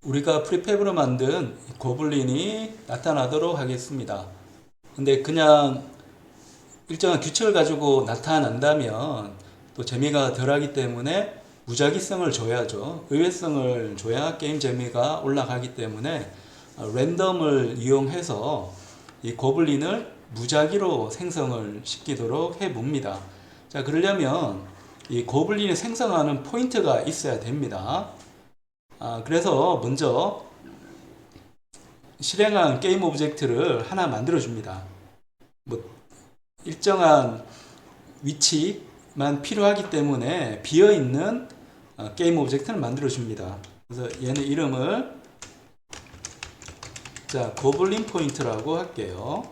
우리가 프리팹으로 만든 고블린이 나타나도록 하겠습니다. 근데 그냥 일정한 규칙을 가지고 나타난다면 또 재미가 덜하기 때문에 무작위성을 줘야죠. 의외성을 줘야 게임 재미가 올라가기 때문에 랜덤을 이용해서 이 고블린을 무작위로 생성을 시키도록 해봅니다. 자, 그러려면 이 고블린이 생성하는 포인트가 있어야 됩니다. 그래서 먼저 실행한 게임 오브젝트를 하나 만들어 줍니다. 뭐 일정한 위치만 필요하기 때문에 비어있는 게임 오브젝트를 만들어 줍니다. 그래서 얘는 이름을 고블린 포인트라고 할게요.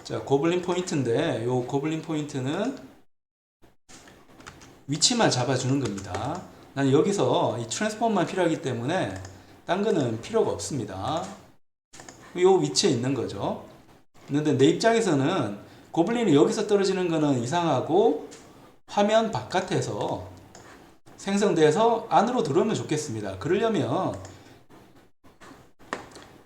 자, 고블린 포인트인데 요 고블린 포인트는 위치만 잡아주는 겁니다. 난 여기서 이 트랜스폼만 필요하기 때문에 딴 거는 필요가 없습니다. 요 위치에 있는 거죠. 근데 내 입장에서는 고블린이 여기서 떨어지는 거는 이상하고 화면 바깥에서 생성돼서 안으로 들어오면 좋겠습니다. 그러려면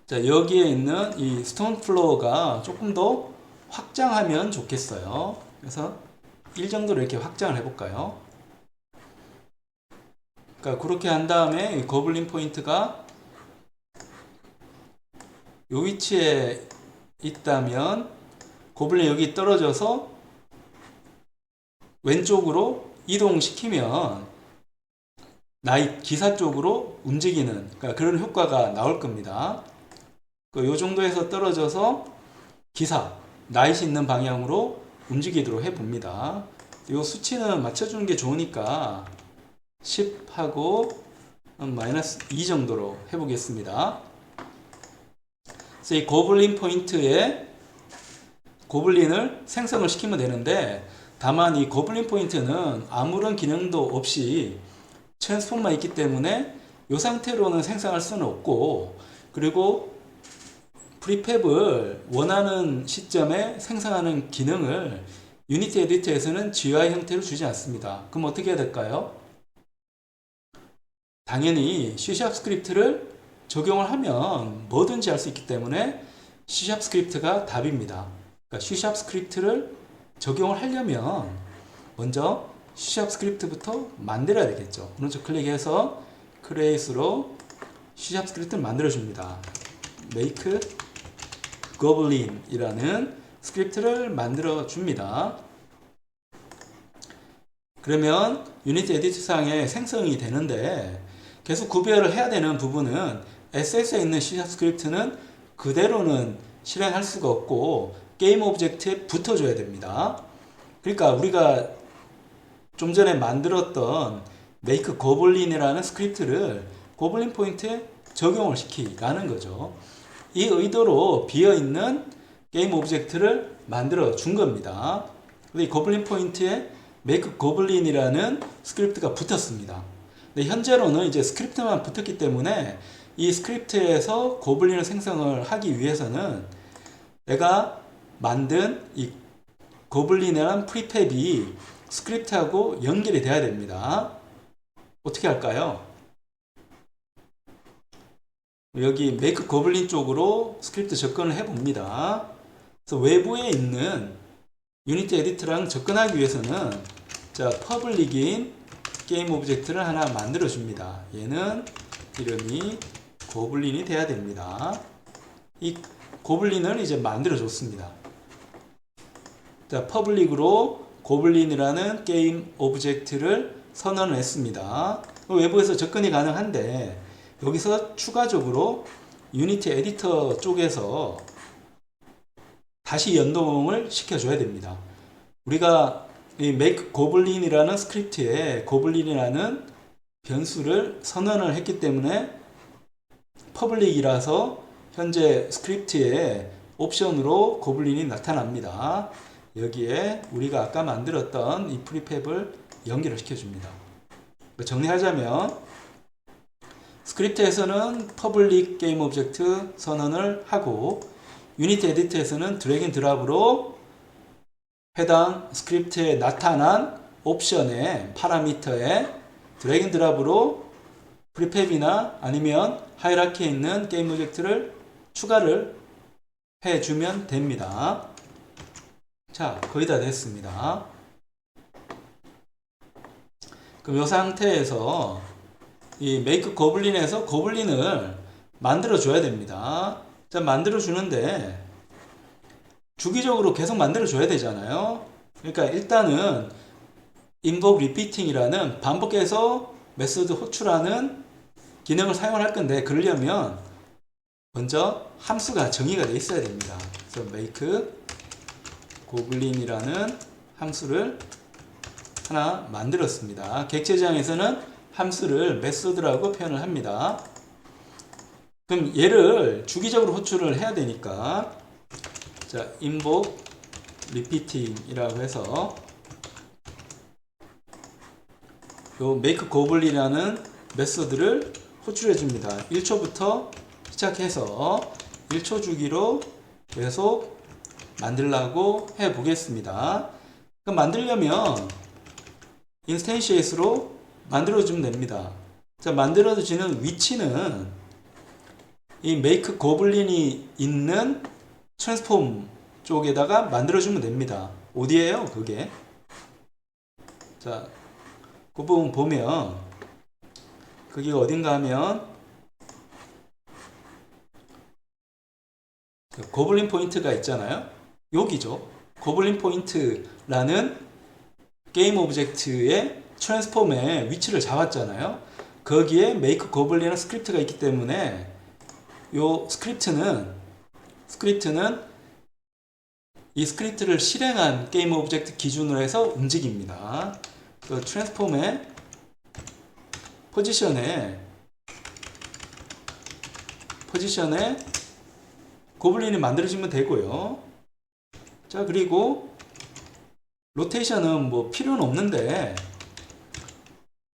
자, 여기에 있는 이 스톤 플로어가 조금 더 확장하면 좋겠어요. 그래서 1 정도로 이렇게 확장을 해볼까요? 그러니까 그렇게 한 다음에 이 고블린 포인트가 이 위치에 있다면 고블린 여기 떨어져서 왼쪽으로 이동시키면 나이 기사 쪽으로 움직이는 그러니까 그런 효과가 나올 겁니다. 이 정도에서 떨어져서 기사 나잇이 있는 방향으로 움직이도록 해봅니다. 이 수치는 맞춰주는 게 좋으니까 10하고 -2 정도로 해보겠습니다. 그래서 이 고블린 포인트에 고블린을 생성을 시키면 되는데 다만 이 고블린 포인트는 아무런 기능도 없이 트랜스폼만 있기 때문에 이 상태로는 생성할 수는 없고 그리고 프리팹을 원하는 시점에 생성하는 기능을 유니티 에디터에서는 GUI 형태로 주지 않습니다. 그럼 어떻게 해야 될까요? 당연히 C# 스크립트를 적용을 하면 뭐든지 할 수 있기 때문에 C# 스크립트가 답입니다. 그러니까 C# 스크립트를 적용을 하려면 먼저 C# 스크립트부터 만들어야 되겠죠. 오른쪽 클릭해서 create로 C# 스크립트를 만들어 줍니다. make goblin 이라는 스크립트를 만들어 줍니다. 그러면 유니티 에디터 상에 생성이 되는데 계속 구별을 해야 되는 부분은 SS에 있는 C# 스크립트는 그대로는 실행할 수가 없고 게임 오브젝트에 붙어줘야 됩니다. 그러니까 우리가 좀 전에 만들었던 make goblin이라는 스크립트를 고블린 포인트에 적용을 시키라는 거죠. 이 의도로 비어있는 게임 오브젝트를 만들어 준 겁니다. 이 고블린 포인트에 make goblin이라는 스크립트가 붙었습니다. 근데 현재로는 이제 스크립트만 붙었기 때문에 이 스크립트에서 고블린을 생성을 하기 위해서는 내가 만든 이 고블린이라는 프리팹이 스크립트하고 연결이 돼야 됩니다. 어떻게 할까요? 여기 make goblin 쪽으로 스크립트 접근을 해봅니다. 그래서 외부에 있는 유니티 에디터랑 접근하기 위해서는 public인 게임 오브젝트를 하나 만들어 줍니다. 얘는 이름이 고블린이 돼야 됩니다. 이 고블린을 이제 만들어 줬습니다. public으로 고블린이라는 게임 오브젝트를 선언을 했습니다. 외부에서 접근이 가능한데 여기서 추가적으로 유니티 에디터 쪽에서 다시 연동을 시켜줘야 됩니다. 우리가 이 make goblin이라는 스크립트에 goblin이라는 변수를 선언을 했기 때문에 public이라서 현재 스크립트에 옵션으로 goblin이 나타납니다. 여기에 우리가 아까 만들었던 이 프리팹을 연결을 시켜줍니다. 정리하자면 스크립트에서는 public 게임 오브젝트 선언을 하고 유니티 에디터에서는 드래그 앤 드랍으로 해당 스크립트에 나타난 옵션의 파라미터에 드래그 앤 드랍으로 프리팹이나 아니면 하이라키에 있는 게임 오브젝트를 추가를 해주면 됩니다. 자, 거의 다 됐습니다. 그럼 이 상태에서 이 메이크 고블린에서 고블린을 만들어 줘야 됩니다. 자, 만들어 주는데 주기적으로 계속 만들어 줘야 되잖아요. 그러니까 일단은 invoke repeating이라는 반복해서 메소드 호출하는 기능을 사용할 건데, 그러려면 먼저 함수가 정의가 되어 있어야 됩니다. 그래서 make goblin이라는 함수를 하나 만들었습니다. 객체장에서는 함수를 메소드라고 표현을 합니다. 그럼 얘를 주기적으로 호출을 해야 되니까, 자, invoke repeating이라고 해서 요 make goblin이라는 메소드를 호출해 줍니다. 1초부터 시작해서 1초 주기로 계속 만들라고 해 보겠습니다. 그럼 만들려면 인스텐시에이스로 만들어주면 됩니다. 자, 만들어지는 위치는 이 make goblin이 있는 트랜스폼 쪽에다가 만들어주면 됩니다. 어디에요, 그게? 자, 그 부분 보면, 그게 어딘가 하면, 고블린 포인트가 있잖아요. 여기죠. 고블린 포인트라는 게임 오브젝트의 트랜스폼의 위치를 잡았잖아요. 거기에 make goblin이라는 스크립트가 있기 때문에 요 스크립트는 이 스크립트를 실행한 게임 오브젝트 기준으로 해서 움직입니다. 그 트랜스폼의 포지션에 고블린이 만들어지면 되고요. 자, 그리고 로테이션은 뭐 필요는 없는데,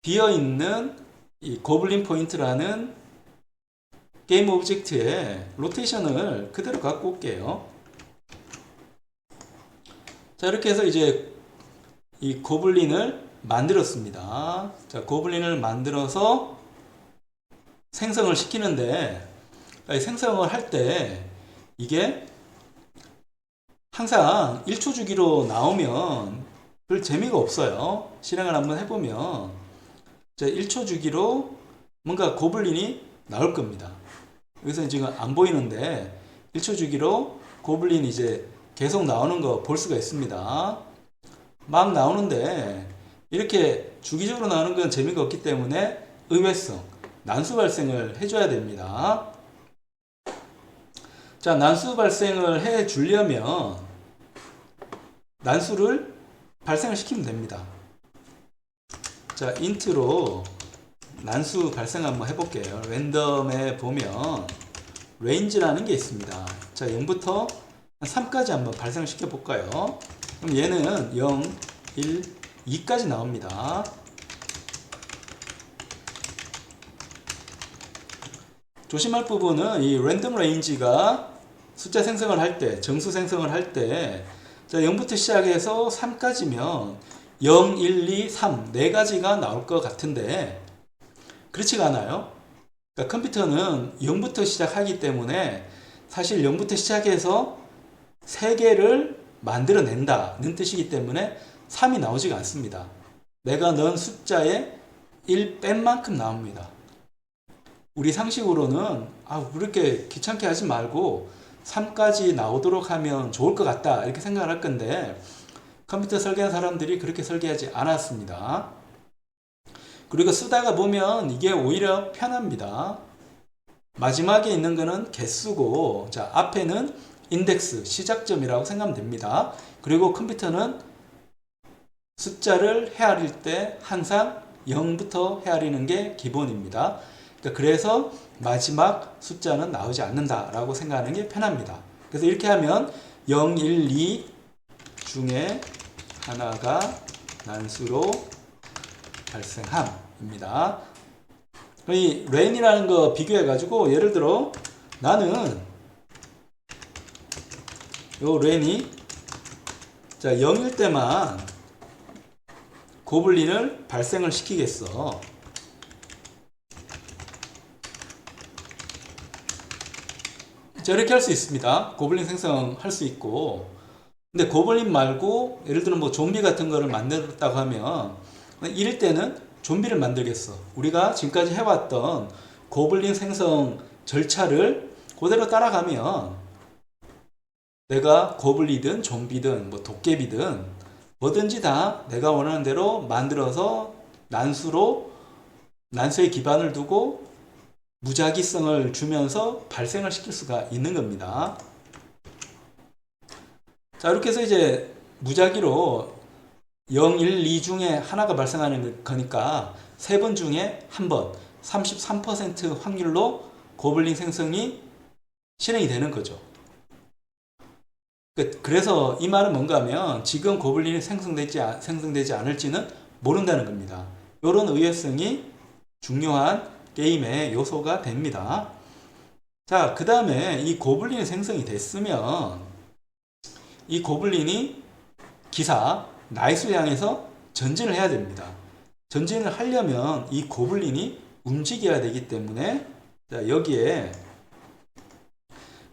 비어있는 이 고블린 포인트라는 게임 오브젝트에 로테이션을 그대로 갖고 올게요. 자, 이렇게 해서 이제 이 고블린을 만들었습니다. 자, 고블린을 만들어서 생성을 시키는데, 생성을 할 때 이게 항상 1초 주기로 나오면 별 재미가 없어요. 실행을 한번 해보면, 자, 1초 주기로 뭔가 고블린이 나올 겁니다. 여기서 지금 안 보이는데 1초 주기로 고블린이 이제 계속 나오는 거 볼 수가 있습니다. 막 나오는데 이렇게 주기적으로 나오는 건 재미가 없기 때문에 의외성, 난수 발생을 해줘야 됩니다. 자, 난수 발생을 해 주려면 난수를 발생을 시키면 됩니다. 자, int로 난수 발생 한번 해볼게요. 랜덤에 보면 range라는 게 있습니다. 자, 0부터 3까지 한번 발생을 시켜볼까요? 그럼 얘는 0, 1, 2까지 나옵니다. 조심할 부분은 이 랜덤 레인지가 숫자 생성을 할 때, 정수 생성을 할 때, 자, 0부터 시작해서 3까지면 0, 1, 2, 3, 4가지가 나올 것 같은데, 그렇지가 않아요. 그러니까 컴퓨터는 0부터 시작하기 때문에 사실 0부터 시작해서 3개를 만들어낸다는 뜻이기 때문에 3이 나오지가 않습니다. 내가 넣은 숫자에 1 뺀 만큼 나옵니다. 우리 상식으로는 그렇게 귀찮게 하지 말고 3까지 나오도록 하면 좋을 것 같다 이렇게 생각을 할 건데, 컴퓨터 설계한 사람들이 그렇게 설계하지 않았습니다. 그리고 쓰다가 보면 이게 오히려 편합니다. 마지막에 있는 거는 개수고, 자, 앞에는 인덱스, 시작점이라고 생각하면 됩니다. 그리고 컴퓨터는 숫자를 헤아릴 때 항상 0부터 헤아리는 게 기본입니다. 그래서 마지막 숫자는 나오지 않는다라고 생각하는 게 편합니다. 그래서 이렇게 하면 0, 1, 2 중에 하나가 난수로 발생함입니다. 이 ran이라는 거 비교해 가지고, 예를 들어 나는 요 ran이, 자, 0일 때만 고블린을 발생을 시키겠어. 자, 이렇게 할 수 있습니다. 고블린 생성할 수 있고, 근데 고블린 말고 예를 들어 뭐 좀비 같은 거를 만들었다고 하면 이럴 때는 좀비를 만들겠어. 우리가 지금까지 해왔던 고블린 생성 절차를 그대로 따라가면 내가 고블리든 좀비든 뭐 도깨비든 뭐든지 다 내가 원하는 대로 만들어서 난수에 기반을 두고 무작위성을 주면서 발생을 시킬 수가 있는 겁니다. 자, 이렇게 해서 이제 무작위로 0, 1, 2 중에 하나가 발생하는 거니까 3번 중에 한 번, 33% 확률로 고블린 생성이 실행이 되는 거죠. 그래서 이 말은 뭔가 하면 지금 고블린이 생성되지 않을지는 모른다는 겁니다. 이런 의외성이 중요한 게임의 요소가 됩니다. 자, 그 다음에 이 고블린이 생성이 됐으면 이 고블린이 기사 나이스를 향해서 전진을 해야 됩니다. 전진을 하려면 이 고블린이 움직여야 되기 때문에 자, 여기에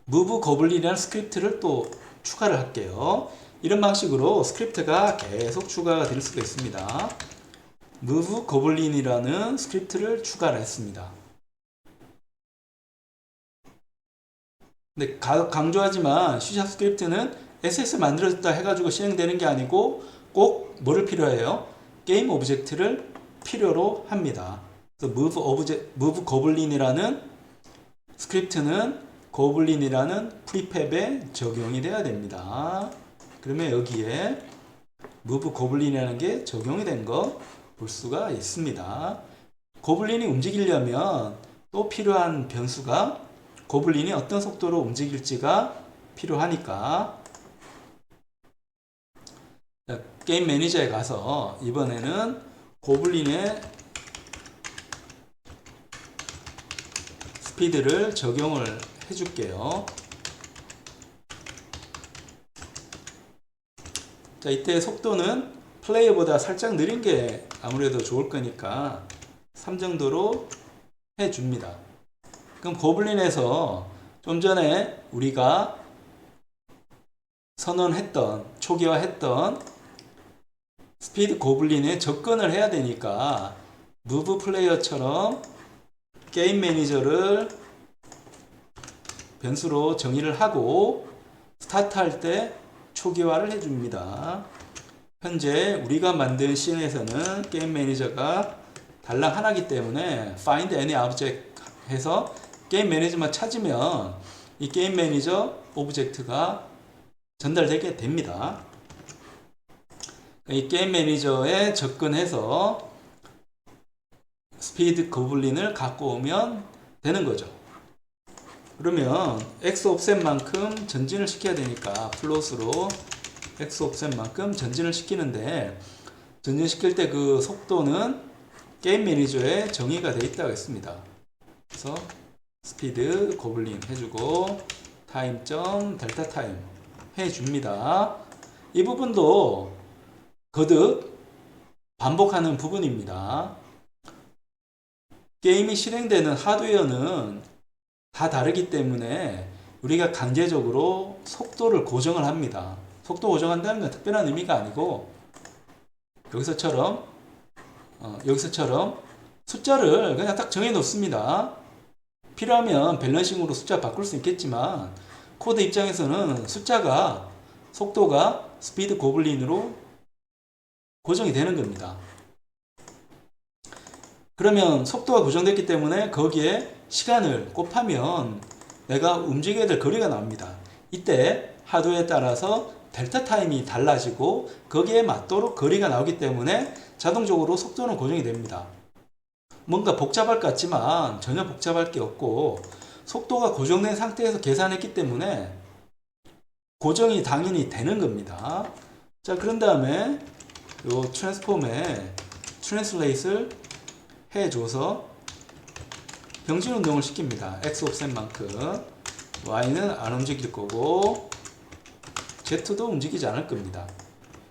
move 고블린이라는 스크립트를 또 추가를 할게요. 이런 방식으로 스크립트가 계속 추가가 될 수가 있습니다. move 고블린이라는 스크립트를 추가를 했습니다. 근데 강조하지만 C# 스크립트는 SS 만들어졌다 해가지고 실행되는 게 아니고 꼭 뭐를 필요해요? 게임 오브젝트를 필요로 합니다. 그래서 move 고블린이라는 스크립트는 고블린이라는 프리팹에 적용이 돼야 됩니다. 그러면 여기에 move 고블린이라는 게 적용이 된 거 볼 수가 있습니다. 고블린이 움직이려면 또 필요한 변수가 고블린이 어떤 속도로 움직일지가 필요하니까 게임 매니저에 가서 이번에는 고블린의 스피드를 적용을 해줄게요. 자, 이때 속도는 플레이어보다 살짝 느린 게 아무래도 좋을 거니까 3 정도로 해줍니다. 그럼 고블린에서 좀 전에 우리가 초기화했던 스피드 고블린에 접근을 해야 되니까 무브 플레이어처럼 게임 매니저를 변수로 정의를 하고 스타트 할 때 초기화를 해줍니다. 현재 우리가 만든 씬에서는 게임 매니저가 달랑 하나이기 때문에 find any object 해서 게임 매니저만 찾으면 이 게임 매니저 오브젝트가 전달되게 됩니다. 이 게임 매니저에 접근해서 스피드 고블린을 갖고 오면 되는 거죠. 그러면 X 옵셋만큼 전진을 시켜야 되니까 플롯으로 X 옵셋만큼 전진을 시키는데 전진시킬 때 그 속도는 게임 매니저에 정의가 되어 있다고 했습니다. 그래서 스피드 고블린 해주고 타임.델타 타임 해줍니다. 이 부분도 거듭 반복하는 부분입니다. 게임이 실행되는 하드웨어는 다 다르기 때문에 우리가 강제적으로 속도를 고정을 합니다. 속도 고정한다는 건 특별한 의미가 아니고 여기서처럼 숫자를 그냥 딱 정해 놓습니다. 필요하면 밸런싱으로 숫자 바꿀 수 있겠지만 코드 입장에서는 속도가 스피드 고블린으로 고정이 되는 겁니다. 그러면 속도가 고정됐기 때문에 거기에 시간을 곱하면 내가 움직여야 될 거리가 나옵니다. 이때 하드웨어에 따라서 델타 타임이 달라지고 거기에 맞도록 거리가 나오기 때문에 자동적으로 속도는 고정이 됩니다. 뭔가 복잡할 것 같지만 전혀 복잡할 게 없고 속도가 고정된 상태에서 계산했기 때문에 고정이 당연히 되는 겁니다. 자, 그런 다음에 요 트랜스폼에 트랜슬레이트를 해줘서 병진 운동을 시킵니다. X 옵셋만큼 Y는 안 움직일 거고 Z도 움직이지 않을 겁니다.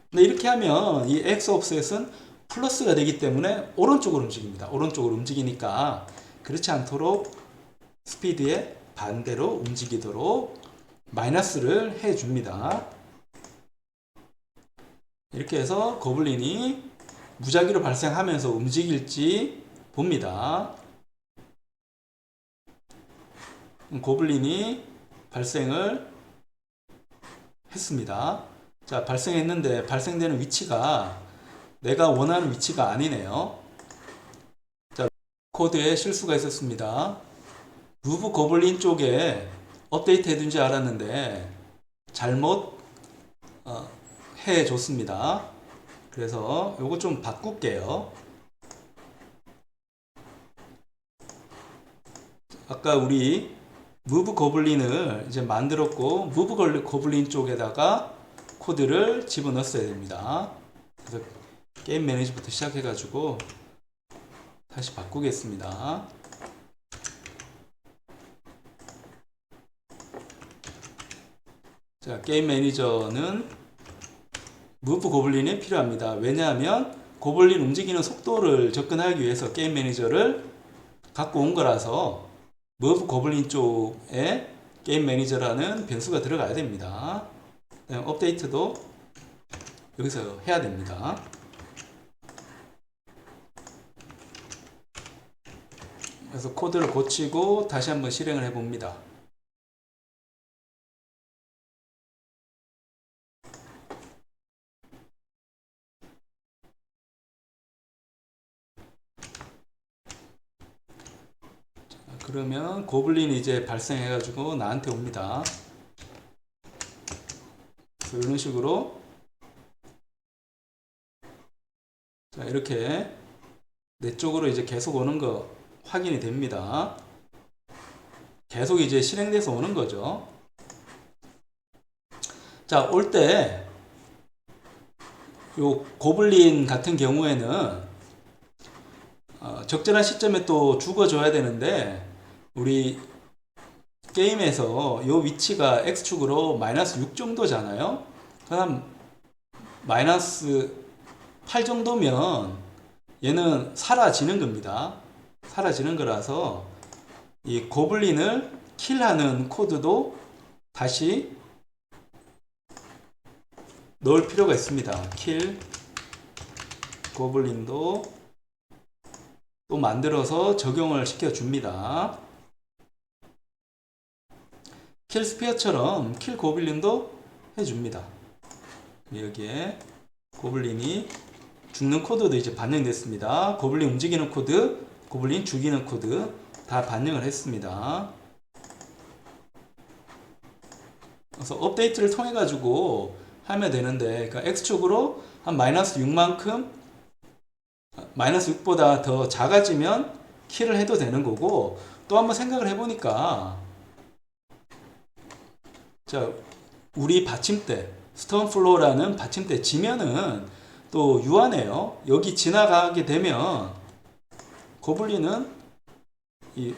근데 이렇게 하면 이 X 옵셋은 플러스가 되기 때문에 오른쪽으로 움직입니다. 오른쪽으로 움직이니까 그렇지 않도록 스피드에 반대로 움직이도록 마이너스를 해줍니다. 이렇게 해서 고블린이 무작위로 발생하면서 움직일지 봅니다. 고블린이 발생을 했습니다. 자, 발생했는데 발생되는 위치가 내가 원하는 위치가 아니네요. 자, 코드에 실수가 있었습니다. 무브 고블린 쪽에 업데이트 해둔 줄 알았는데 잘못 해줬습니다. 그래서 요거 좀 바꿀게요. 아까 우리 무브 고블린을 이제 만들었고 무브 고블린 쪽에다가 코드를 집어넣었어야 됩니다. 그래서 게임 매니저부터 시작해 가지고 다시 바꾸겠습니다. 자, 게임 매니저는 무브 고블린이 필요합니다. 왜냐하면 고블린 움직이는 속도를 접근하기 위해서 게임 매니저를 갖고 온 거라서 무브 고블린 쪽에 게임 매니저라는 변수가 들어가야 됩니다. 업데이트도 여기서 해야 됩니다. 그래서 코드를 고치고 다시 한번 실행을 해 봅니다. 그러면 고블린이 이제 발생해 가지고 나한테 옵니다. 그래서 이런 식으로 자, 이렇게 내 쪽으로 이제 계속 오는 거 확인이 됩니다. 계속 이제 실행돼서 오는 거죠. 자, 올 때 요 고블린 같은 경우에는 적절한 시점에 또 죽어줘야 되는데 우리 게임에서 요 위치가 X축으로 마이너스 6 정도잖아요. 그다음 마이너스 8 정도면 얘는 사라지는 겁니다. 사라지는 거라서 이 고블린을 킬하는 코드도 다시 넣을 필요가 있습니다. 킬 고블린도 또 만들어서 적용을 시켜줍니다. 킬 스피어처럼 킬 고블린도 해줍니다. 여기에 고블린이 죽는 코드도 이제 반영됐습니다. 고블린 움직이는 코드, 고블린 죽이는 코드 다 반영을 했습니다. 그래서 업데이트를 통해 가지고 하면 되는데, 그러니까 X축으로 한 마이너스 6만큼 마이너스 6보다 더 작아지면 킬을 해도 되는 거고, 또 한번 생각을 해보니까 자, 우리 받침대 스톤플로우라는 받침대 지면은 또 유한해요. 여기 지나가게 되면 고블린은 이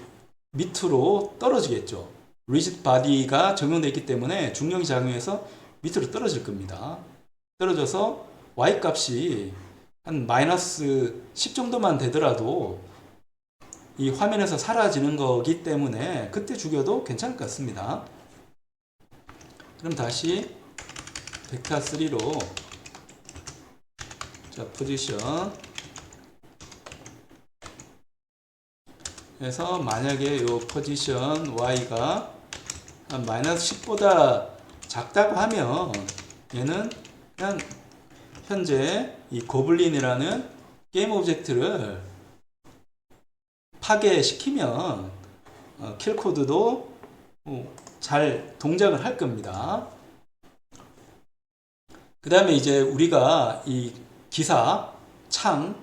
밑으로 떨어지겠죠. 리지드 바디가 적용되어 있기 때문에 중력이 작용해서 밑으로 떨어질 겁니다. 떨어져서 Y 값이 한 마이너스 10 정도만 되더라도 이 화면에서 사라지는 거기 때문에 그때 죽여도 괜찮을 것 같습니다. 그럼 다시 벡터 3로 자, 포지션 해서 만약에 요 포지션 Y가 한 마이너스 10보다 작다고 하면 얘는 그냥 현재 이 고블린이라는 게임 오브젝트를 파괴시키면 킬 코드도 잘 동작을 할 겁니다. 그 다음에 이제 우리가 이 기사, 창,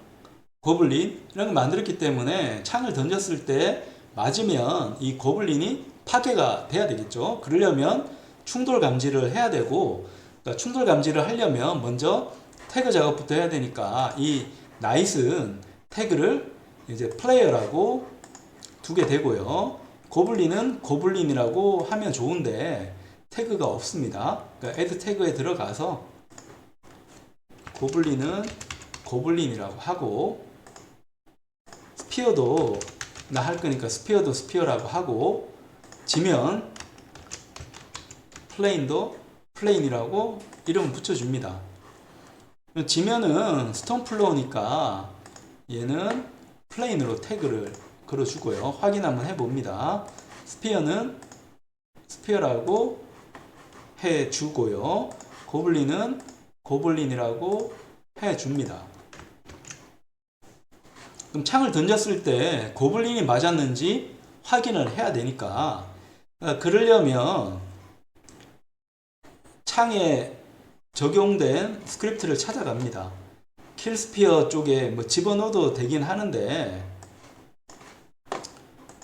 고블린 이런 걸 만들었기 때문에 창을 던졌을 때 맞으면 이 고블린이 파괴가 돼야 되겠죠. 그러려면 충돌 감지를 해야 되고, 그러니까 충돌 감지를 하려면 먼저 태그 작업부터 해야 되니까 이 나잇은 태그를 이제 플레이어라고 두게 되고요. 고블린은 고블린이라고 하면 좋은데 태그가 없습니다. 그러니까 add 태그에 들어가서 고블린은 고블린이라고 하고, 스피어도 나 할 거니까 스피어도 스피어라고 하고, 지면 플레인도 플레인이라고 이름을 붙여줍니다. 지면은 스톤 플로우니까 얘는 플레인으로 태그를 걸어주고요. 확인 한번 해봅니다. 스피어는 스피어라고 해주고요. 고블린은 고블린이라고 해줍니다. 그럼 창을 던졌을 때 고블린이 맞았는지 확인을 해야 되니까, 그러려면 창에 적용된 스크립트를 찾아갑니다. 킬스피어 쪽에 뭐 집어넣어도 되긴 하는데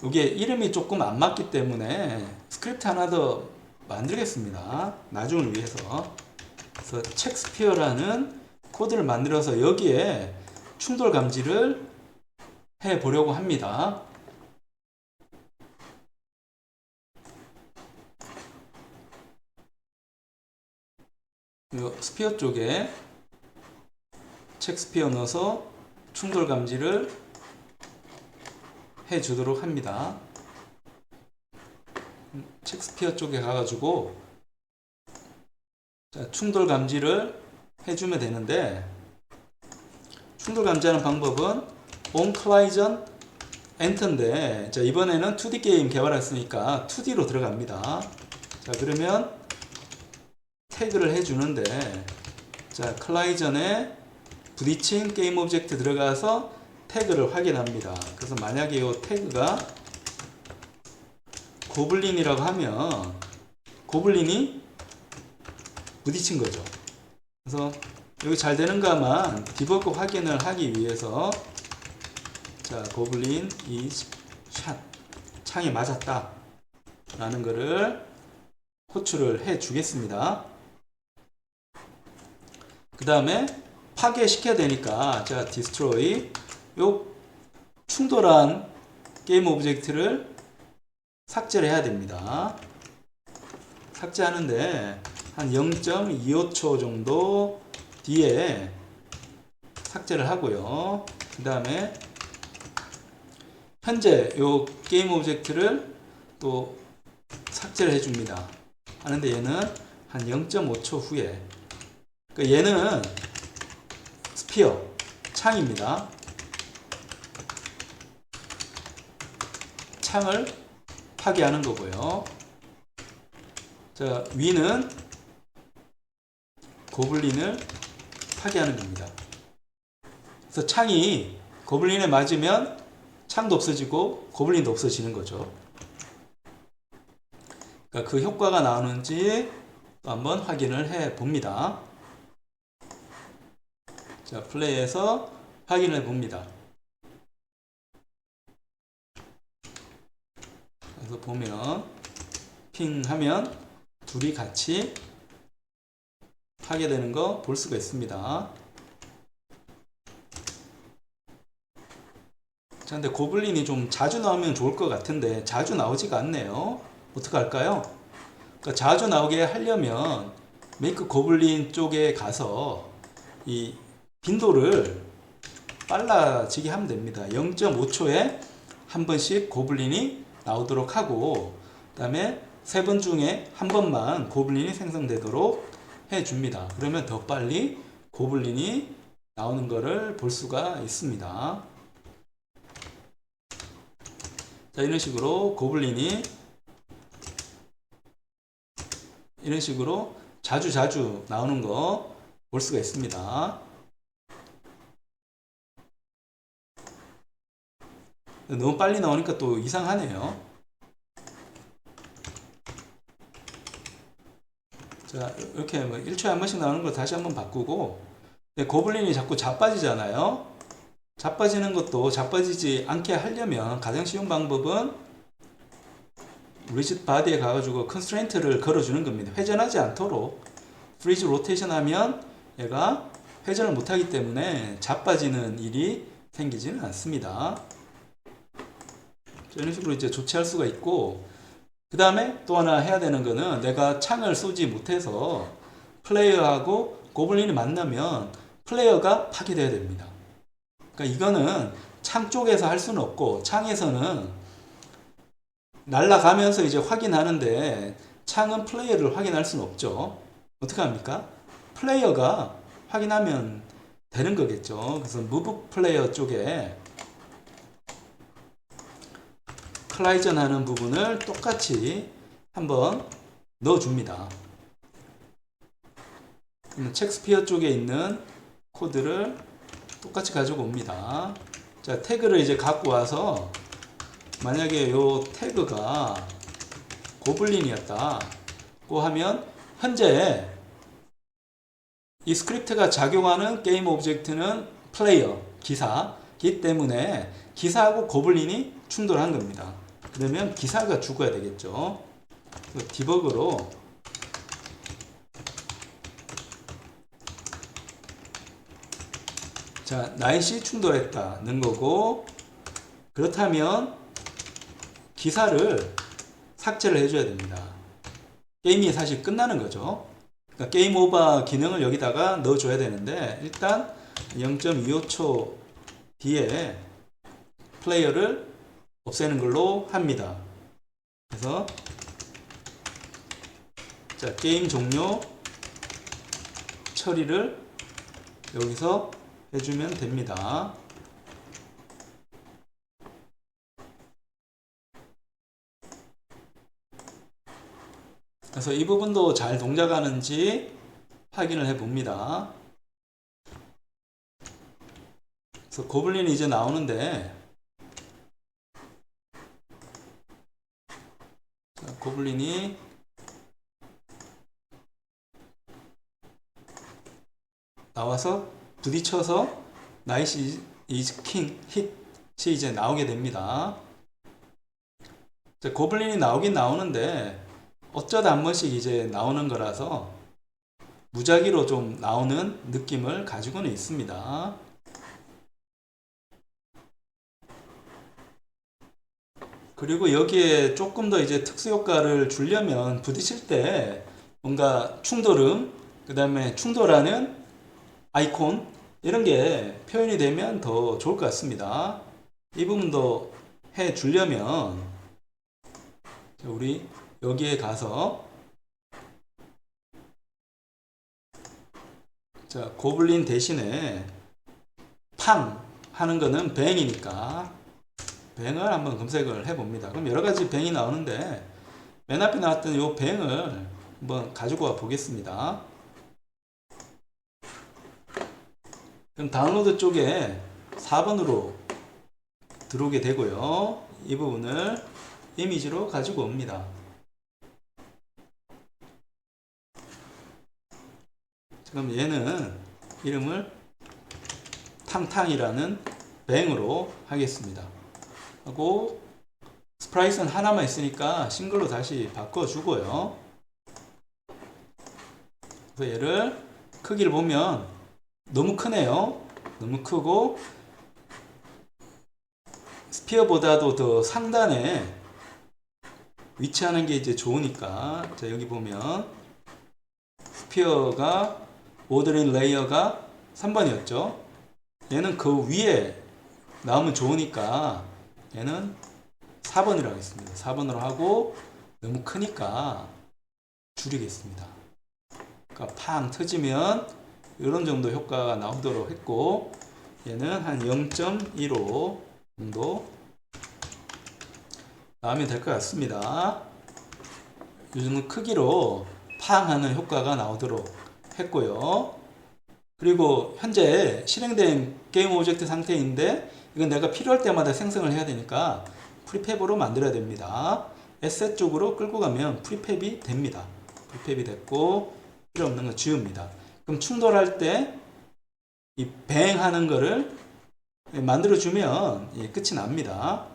이게 이름이 조금 안 맞기 때문에 스크립트 하나 더 만들겠습니다. 나중을 위해서. 그래서 첵스피어라는 코드를 만들어서 여기에 충돌 감지를 해 보려고 합니다. 스피어 쪽에 첵스피어 넣어서 충돌 감지를 해 주도록 합니다. 첵스피어 쪽에 가가지고 충돌 감지를 해주면 되는데, 충돌 감지하는 방법은 on collision enter인데, 자, 이번에는 2D 게임 개발했으니까 2D로 들어갑니다. 자, 그러면 태그를 해주는데, 자, collision에 부딪힌 게임 오브젝트 들어가서 태그를 확인합니다. 그래서 만약에 이 태그가 고블린이라고 하면 고블린이 부딪힌 거죠. 그래서 여기 잘 되는가만 디버그 확인을 하기 위해서, 자, 고블린 is shot, 창에 맞았다 라는 거를 호출을 해 주겠습니다. 그 다음에 파괴시켜야 되니까, 자, destroy, 요 충돌한 게임 오브젝트를 삭제를 해야 됩니다. 삭제하는데 한 0.25초 정도 뒤에 삭제를 하고요. 그 다음에 현재 요 게임 오브젝트를 또 삭제를 해줍니다. 하는데 얘는 한 0.5초 후에, 그러니까 얘는 스피어, 창입니다. 창을 파괴하는 거고요. 자, 위는 고블린을 파괴하는 겁니다. 그래서 창이 고블린에 맞으면 창도 없어지고 고블린도 없어지는 거죠. 그러니까 그 효과가 나오는지 또 한번 확인을 해 봅니다. 자, 플레이해서 확인해 봅니다. 그래서 보면 핑 하면 둘이 같이 파괴되는 거 볼 수가 있습니다. 자, 근데 고블린이 좀 자주 나오면 좋을 것 같은데 자주 나오지가 않네요. 어떡할까요? 그러니까 자주 나오게 하려면 메이크 고블린 쪽에 가서 이 빈도를 빨라지게 하면 됩니다. 0.5초에 한 번씩 고블린이 나오도록 하고, 그 다음에 3번 중에 한 번만 고블린이 생성되도록 해줍니다. 그러면 더 빨리 고블린이 나오는 것을 볼 수가 있습니다. 자, 이런 식으로 고블린이 이런 식으로 자주 나오는 거 볼 수가 있습니다. 너무 빨리 나오니까 또 이상하네요. 자, 이렇게 뭐 1초에 한 번씩 나오는 걸 다시 한번 바꾸고, 고블린이 자꾸 자빠지잖아요. 자빠지는 것도 자빠지지 않게 하려면 가장 쉬운 방법은 리지드 바디에 가가지고 컨스트레인트를 걸어주는 겁니다. 회전하지 않도록. 프리즈 로테이션 하면 얘가 회전을 못하기 때문에 자빠지는 일이 생기지는 않습니다. 이런 식으로 이제 조치할 수가 있고, 그 다음에 또 하나 해야 되는 거는, 내가 창을 쏘지 못해서 플레이어하고 고블린이 만나면 플레이어가 파괴되어야 됩니다. 그러니까 이거는 창 쪽에서 할 수는 없고, 창에서는 날아가면서 이제 확인하는데 창은 플레이어를 확인할 수는 없죠. 어떻게 합니까? 플레이어가 확인하면 되는 거겠죠. 그래서 무브 플레이어 쪽에 클라이전 하는 부분을 똑같이 한번 넣어줍니다. 첵스피어 쪽에 있는 코드를 똑같이 가지고 옵니다. 자, 태그를 이제 갖고 와서 만약에 요 태그가 고블린이었다고 하면 현재 이 스크립트가 작용하는 게임 오브젝트는 플레이어, 기사이기 때문에 기사하고 고블린이 충돌한 겁니다. 그러면 기사가 죽어야 되겠죠. 디버그로 자, 낫이 충돌했다는 거고, 그렇다면 기사를 삭제를 해줘야 됩니다. 게임이 사실 끝나는 거죠. 그러니까 게임 오버 기능을 여기다가 넣어줘야 되는데 일단 0.25초 뒤에 플레이어를 없애는 걸로 합니다. 그래서 자, 게임 종료 처리를 여기서 해주면 됩니다. 그래서 이 부분도 잘 동작하는지 확인을 해 봅니다. 그래서 고블린이 이제 나오는데, 자, 고블린이 나와서 부딪혀서 나이스 이즈 킹 hit이 이제 나오게 됩니다. 자, 고블린이 나오긴 나오는데 어쩌다 한 번씩 이제 나오는 거라서 무작위로 좀 나오는 느낌을 가지고는 있습니다. 그리고 여기에 조금 더 이제 특수 효과를 주려면 부딪힐 때 뭔가 충돌음, 그 다음에 충돌하는 아이콘 이런 게 표현이 되면 더 좋을 것 같습니다. 이 부분도 해 주려면 우리 여기에 가서 자, 고블린 대신에 팡 하는 거는 뱅이니까 뱅을 한번 검색을 해 봅니다. 그럼 여러 가지 뱅이 나오는데 맨 앞에 나왔던 이 뱅을 한번 가지고 와 보겠습니다. 그럼 다운로드 쪽에 4번으로 들어오게 되고요. 이 부분을 이미지로 가지고 옵니다. 그럼 얘는 이름을 탕탕이라는 뱅으로 하겠습니다. 하고 스프라이트는 하나만 있으니까 싱글로 다시 바꿔주고요. 그래서 얘를 크기를 보면 너무 크네요. 너무 크고 스피어보다도 더 상단에 위치하는 게 이제 좋으니까 자, 여기 보면 스피어가 오더링 레이어가 3번이었죠. 얘는 그 위에 나오면 좋으니까 얘는 4번이라고 하겠습니다. 4번으로 하고 너무 크니까 줄이겠습니다. 그러니까 팡 터지면 이런 정도 효과가 나오도록 했고 얘는 한 0.15 정도 나오면 될 것 같습니다. 이 정도 크기로 팡 하는 효과가 나오도록 했고요. 그리고 현재 실행된 게임 오브젝트 상태인데 이건 내가 필요할 때마다 생성을 해야 되니까 프리팹으로 만들어야 됩니다. 에셋 쪽으로 끌고 가면 프리팹이 됩니다. 프리팹이 됐고 필요 없는 거 지웁니다. 그럼 충돌할 때 이 뱅 하는 거를 만들어 주면 끝이 납니다.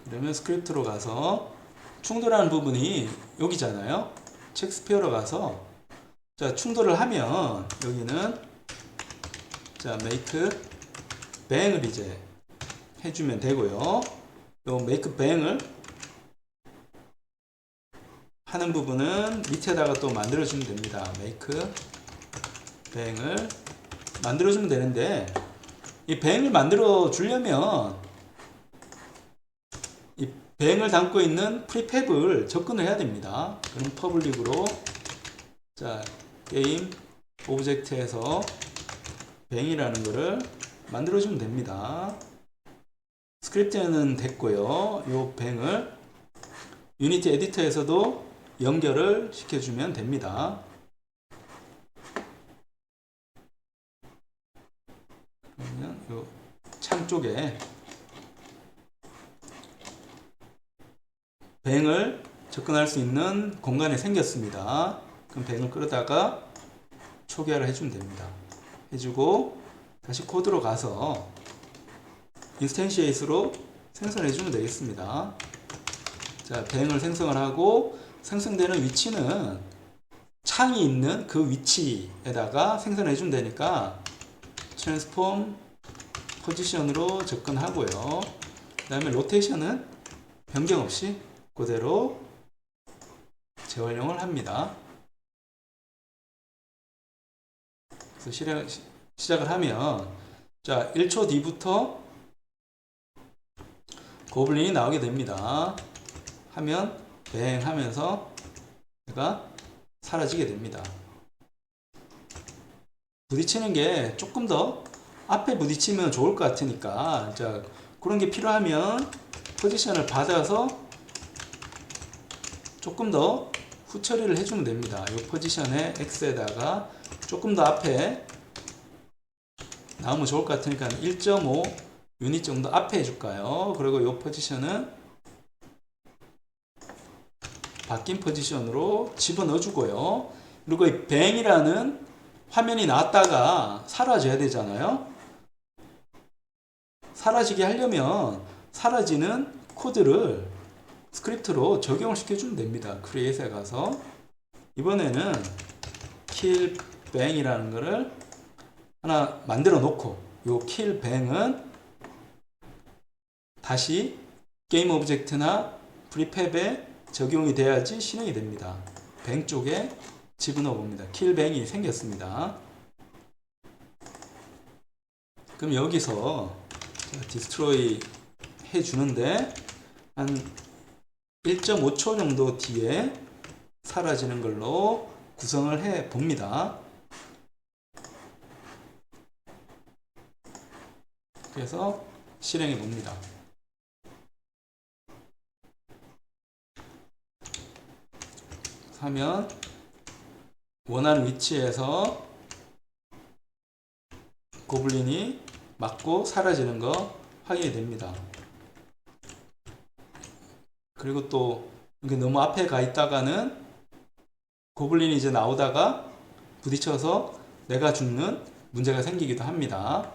그러면 스크립트로 가서 충돌하는 부분이 여기잖아요. 첵스피어로 가서 자, 충돌을 하면 여기는 자, make bang을 이제 해주면 되고요. 요 make bang을 하는 부분은 밑에다가 또 만들어주면 됩니다. make bang을 만들어주면 되는데 이 bang을 만들어 주려면 뱅을 담고 있는 프리팹을 접근을 해야 됩니다. 그럼 퍼블릭으로 자 게임 오브젝트에서 뱅이라는 거를 만들어주면 됩니다. 스크립트는 됐고요. 이 뱅을 유니티 에디터에서도 연결을 시켜주면 됩니다. 그러면 이 창 쪽에 뱅을 접근할 수 있는 공간이 생겼습니다. 그럼 뱅을 끌어다가 초기화를 해주면 됩니다. 해주고 다시 코드로 가서 인스텐시에이스로 생성해 주면 되겠습니다. 자, 뱅을 생성을 하고 생성되는 위치는 창이 있는 그 위치에다가 생성해 주면 되니까 트랜스폼 포지션으로 접근하고요. 그 다음에 로테이션은 변경 없이 그대로 재활용을 합니다. 그래서 시작을 하면 자 1초 뒤부터 고블린이 나오게 됩니다. 하면 뱅 하면서 얘가 사라지게 됩니다. 부딪히는 게 조금 더 앞에 부딪히면 좋을 것 같으니까 자 그런 게 필요하면 포지션을 받아서 조금 더 후처리를 해주면 됩니다. 이 포지션에 X에다가 조금 더 앞에 나오면 좋을 것 같으니까 1.5 유닛 정도 앞에 해줄까요? 그리고 이 포지션은 바뀐 포지션으로 집어넣어 주고요. 그리고 이 뱅이라는 화면이 나왔다가 사라져야 되잖아요. 사라지게 하려면 사라지는 코드를 스크립트로 적용을 시켜주면 됩니다. 크리에이트에 가서 이번에는 kill bang이라는 거를 하나 만들어 놓고 이 kill bang은 다시 게임 오브젝트나 프리팹에 적용이 돼야지 실행이 됩니다. bang 쪽에 집어넣어 봅니다. kill bang이 생겼습니다. 그럼 여기서 디스트로이 해주는데 한 1.5초 정도 뒤에 사라지는 걸로 구성을 해 봅니다. 그래서 실행해 봅니다. 하면 원하는 위치에서 고블린이 맞고 사라지는 거 확인이 됩니다. 그리고 또 이게 너무 앞에 가 있다가는 고블린이 이제 나오다가 부딪혀서 내가 죽는 문제가 생기기도 합니다.